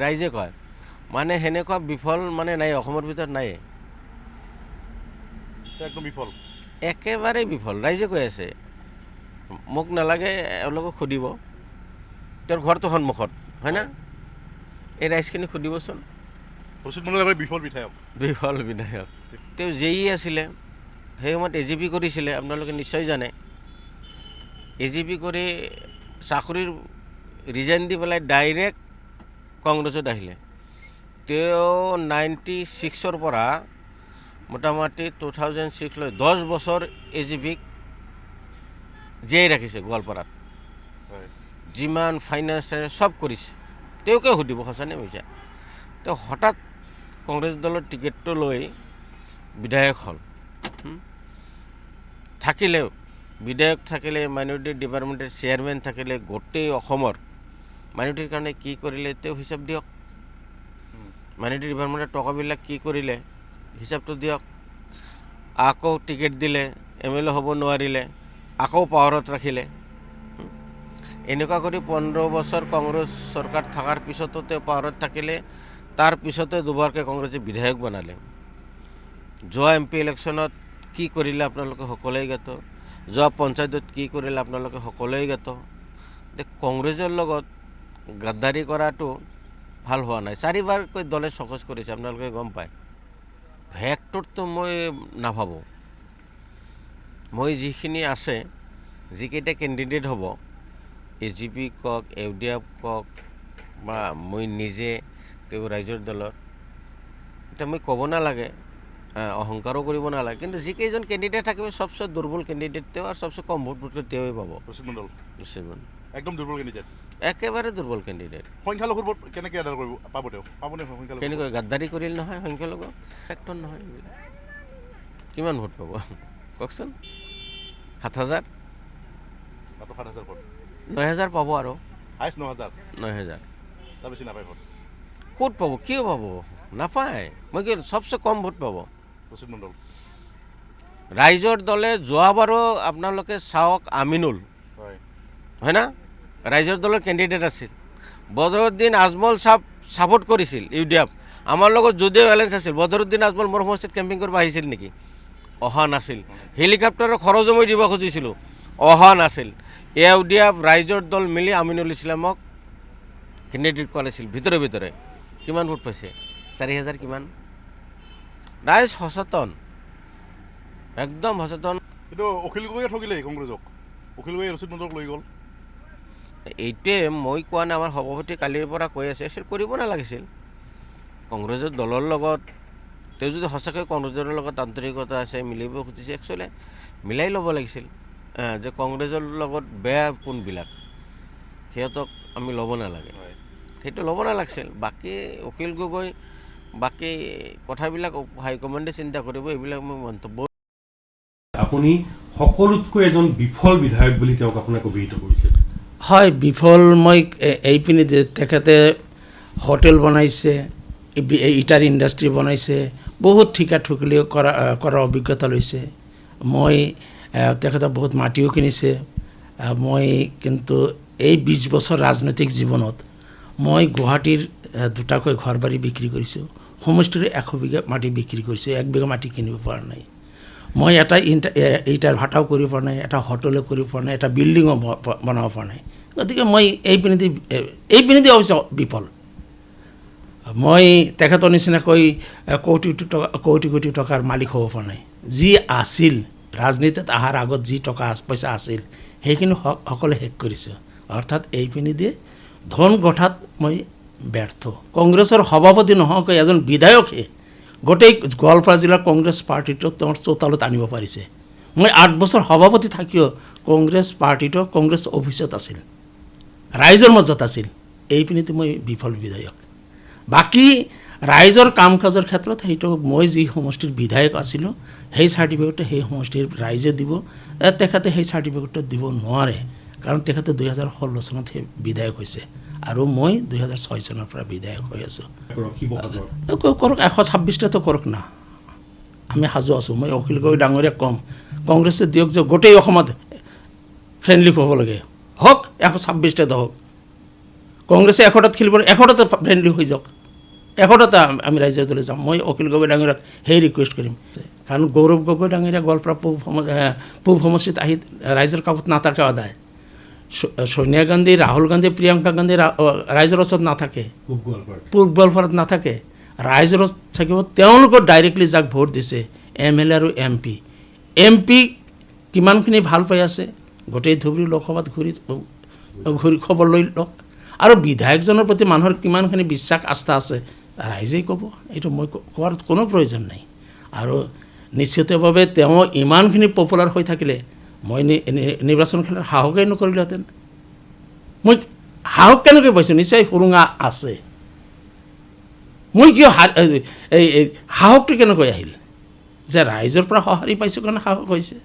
ৰাইজে কয় মানে সেনেকুৱা বিফল মানে নাই, অসমৰ ভিতৰত নাই, একদম বিফল, একেবাৰে বিফল। ৰাইজে কৈ আছে, মোক নালাগে, এওঁলোকক সুধিব, তেওঁৰ ঘৰটো সন্মুখত হয় না, এই ৰাইজখিনি সুধিবচোন। ৰচিদ মণ্ডল বিফল বিধায়ক, বিফল বিধায়ক। তেওঁ জেই আছিলে, সেই সময়ত AGP কৰিছিলে, আপোনালোকে নিশ্চয় জানে। AGP কৰি চাকৰিৰ ৰিজাইন দি পেলাই ডাইৰেক্ট কংগ্ৰেছত আহিলে। তেওঁ 96ৰ পৰা মোটামুটি 2006লৈ 10 বছৰ AGPক জীয়াই ৰাখিছে গোৱালপাৰাত। যিমান ফাইনেন্স চব কৰিছে, তেওঁকে সুধিব সঁচানে মিছা। তেওঁ হঠাৎ কংগ্ৰেছ দলৰ টিকেটটো লৈ বিধায়ক হ'ল। থাকিলেও বিধায়ক থাকিলে, মাইনৰিটি ডিপাৰ্টমেণ্টৰ চেয়াৰমেন থাকিলে, গোটেই অসমৰ মাইনৰিটিৰ কাৰণে কি কৰিলে তেওঁ হিচাপ দিয়ক। মাইনৰিটি ডিপাৰ্টমেণ্টৰ টকাবিলাক কি কৰিলে হিচাপটো দিয়ক। আকৌ টিকেট দিলে, MLA হ'ব নোৱাৰিলে, আকৌ পাৱাৰত ৰাখিলে। এনেকুৱা কৰি 15 বছৰ কংগ্ৰেছ চৰকাৰ থকাৰ পিছতো তেওঁ পাৱাৰত থাকিলে। তাৰ পিছতে দুবাৰকৈ কংগ্ৰেছে বিধায়ক বনালে। যোৱা MP ইলেকশ্যনত কি কৰিলে আপোনালোকে সকলোৱে জ্ঞাত, যোৱা পঞ্চায়তত কি কৰিলে আপোনালোকে সকলোৱে জ্ঞাত। কংগ্ৰেছৰ লগত গাদ্দাৰী কৰাটো ভাল হোৱা নাই। 4বাৰকৈ দলে চকজ কৰিছে, আপোনালোকে গম পায়। ভেক্টৰটো মই নাভাবোঁ। মই যিখিনি আছে, যিকেইটা কেণ্ডিডেট হ'ব, AGP কওক, UDF কওক বা মই নিজে, তেওঁ ৰাইজৰ দলৰ, এতিয়া মই ক'ব নালাগে, অহংকাৰো কৰিব নালাগে, কিন্তু যিকেইজন কেণ্ডিডেট থাকিব সবচে দুৰ্বল কেণ্ডিডেট তেওঁ, আৰু সবচে কম ভোট তেওঁই পাব। ৰচিদ মণ্ডল একদম দুৰ্বল কেণ্ডিডেট, একেবাৰে দুৰ্বল কেণ্ডিডেট। সংখ্যালঘুৰ ভোট কেনেকৈ আদায় কৰিব পাব, তেওঁ পাবনে সংখ্যালঘু? কেনেকৈ গাদ্দাৰী কৰিল নহয় সংখ্যালঘু, ফেক্টৰ নহয়। কিমান ভোট পাব কওকচোন? 7,000, 7,000 ভোট, 9,000 পাব, আৰু হাইষ্ট 9,000, 9,000 তাৰ বেছি নাপায় ভোট। ক'ত পাব, কিয় পাব, নাপায়। মই কি সবচে কম ভোট পাব ৰচিদ মণ্ডল। ৰাইজৰ দলে। যোৱাবাৰো আপোনালোকে চাওক, আমিনুল হয় না, ৰাইজৰ দলৰ কেণ্ডিডেট আছিল। বদৰুদ্দিন আজমল ছাপোৰ্ট কৰিছিল UDF। আমাৰ লগত যদিও এলায়েন্স আছিল, বদৰুদ্দিন আজমল মোৰ সমষ্টিত কেম্পিং কৰিব আহিছিল নেকি? অহা নাছিল। হেলিকপ্টাৰৰ খৰচো মই দিব খুজিছিলোঁ, অহা নাছিল। UDF ৰাইজৰ দল মিলি আমিনুল ইছলামক কেণ্ডিডেট কৰাইছিল ভিতৰে ভিতৰে। কিমান ভোট পাইছে? 4,000 কিমান। ৰাইজ সচেতন, একদম সচেতন। কিন্তু অখিল গগৈয়ে ঠগিলে কংগ্ৰেছক, অখিল গগৈয়ে ৰচিদ মণ্ডলক লৈ গ'ল। এইটোৱে মই কোৱা নাই, আমাৰ সভাপতি কালিৰ পৰা কৈ আছে, একচুৱেলি কৰিব নালাগিছিল। কংগ্ৰেছৰ দলৰ লগত তেওঁ যদি সঁচাকৈ কংগ্ৰেছৰ লগত আন্তৰিকতা আছে, মিলিব খুজিছে, একচুৱেলি মিলাই ল'ব লাগিছিল। যে কংগ্ৰেছৰ লগত বেয়া কোনবিলাক, সিহঁতক আমি ল'ব নালাগে, সেইটো ল'ব নালাগিছিল। বাকী অখিল গগৈ বাকী কথাবিলাক হাইকমাণ্ডে চিন্তা কৰিব, এইবিলাক মই মন্তব্য। আপুনি সকলোতকৈ এজন বিফল বিধায়ক বুলি তেওঁক আপোনাক অভিহিত কৰিছে। হয়, বিফল মই এইপিনে তেখেতে হোটেল বনাইছে, ইটাৰ ইণ্ডাষ্ট্ৰী বনাইছে, বহুত ঠিকা ঠুকলি কৰাৰ অভিজ্ঞতা লৈছে। মই তেখেতে বহুত মাটিও কিনিছে। মই কিন্তু এই 20 বছৰ ৰাজনৈতিক জীৱনত মই গুৱাহাটীৰ 2টাকৈ ঘৰ বাৰী বিক্ৰী কৰিছোঁ, সমষ্টিৰ 100 বিঘা মাটি বিক্ৰী কৰিছোঁ, 1 বিঘা মাটি কিনিব পৰা নাই। মই এটা ইটাৰ ভাটাও কৰিব পৰা নাই, এটা হোটেলো কৰিব পৰা নাই, এটা বিল্ডিঙো বনাব পৰা নাই। গতিকে মই এইপিনেদি অৱশ্যে বিফল। মই তেখেতৰ নিচিনাকৈ কোটি কোটি টকাৰ মালিক হ'ব পৰা নাই। যি আছিল ৰাজনীতিত অহাৰ আগত, যি টকা পইচা আছিল, সেইখিনি সকলোৱে শেষ কৰিছোঁ। অৰ্থাৎ এইপিনেদি ধন গঠাত মই ব্যৰ্থ। কংগ্ৰেছৰ সভাপতি নোহোৱাকৈ এজন বিধায়কে গোটেই গোৱালপাৰা জিলাৰ কংগ্ৰেছ পাৰ্টিটো তেওঁৰ চোতালত আনিব পাৰিছে। মই 8 বছৰ সভাপতি থাকিও কংগ্ৰেছ পাৰ্টিটো কংগ্ৰেছ অফিচত আছিল, ৰাইজৰ মাজত আছিল। এইপিনেদি মই বিফল বিধায়ক। বাকী ৰাইজৰ কাম কাজৰ ক্ষেত্ৰত সেইটো মই যি সমষ্টিৰ বিধায়ক আছিলোঁ, সেই চাৰ্টিফিকেটটো সেই সমষ্টিৰ ৰাইজে দিব। তেখেতে সেই চাৰ্টিফিকেটটো দিব নোৱাৰে, কাৰণ তেখেতে 2016 চনত সেই বিধায়ক হৈছে, আৰু মই 2006 চনৰ পৰা বিধায়ক হৈ আছোঁ। কৰক, 126টাতো কৰক না, আমি সাজু আছোঁ। মই অখিল গগৈ ডাঙৰীয়াক ক'ম, কংগ্ৰেছে দিয়ক যে গোটেই অসমত ফ্ৰেণ্ডলি হ'ব লাগে, হওক 126টাতো হওক। কংগ্ৰেছে 100টাত খেলিব 100টাতে ফ্ৰেণ্ডলি হৈ যাওক 100টাতে আমি ৰাইজৰ দলে যাম মই অখিল গগৈ ডাঙৰীয়াক সেই ৰিকুৱেষ্ট কৰিম কাৰণ গৌৰৱ গগৈ ডাঙৰীয়া গোৱালপাৰা পূব সমষ্টিত আহি ৰাইজৰ কাষত নাথাকে সদায় সোনিয়া গান্ধী ৰাহুল গান্ধী প্ৰিয়ংকা গান্ধী ৰাইজৰ ওচৰত নাথাকে পূব গোৱালপাৰাত নাথাকে ৰাইজৰ ওচৰত থাকিব তেওঁলোকৰ ডাইৰেক্টলি যাক ভোট দিছে MLA আৰু MP কিমানখিনি ভাল পাই আছে গোটেই ধুবুৰী লোকসভাত ঘূৰি খবৰ লৈ লওক আৰু বিধায়কজনৰ প্ৰতি মানুহৰ কিমানখিনি বিশ্বাস আস্থা আছে ৰাইজেই ক'ব এইটো মই কোৱাৰ কোনো প্ৰয়োজন নাই আৰু নিশ্চিতভাৱে তেওঁ ইমানখিনি পপুলাৰ হৈ থাকিলে মই নিৰ্বাচন খেলাৰ সাহসেই নকৰিলোহেঁতেন মই সাহস কেনেকৈ পাইছোঁ নিশ্চয় সুৰুঙা আছে মই কিয় এই সাহসটো কেনেকৈ আহিল যে ৰাইজৰ পৰা সঁহাৰি পাইছোঁ কাৰণে সাহস হৈছে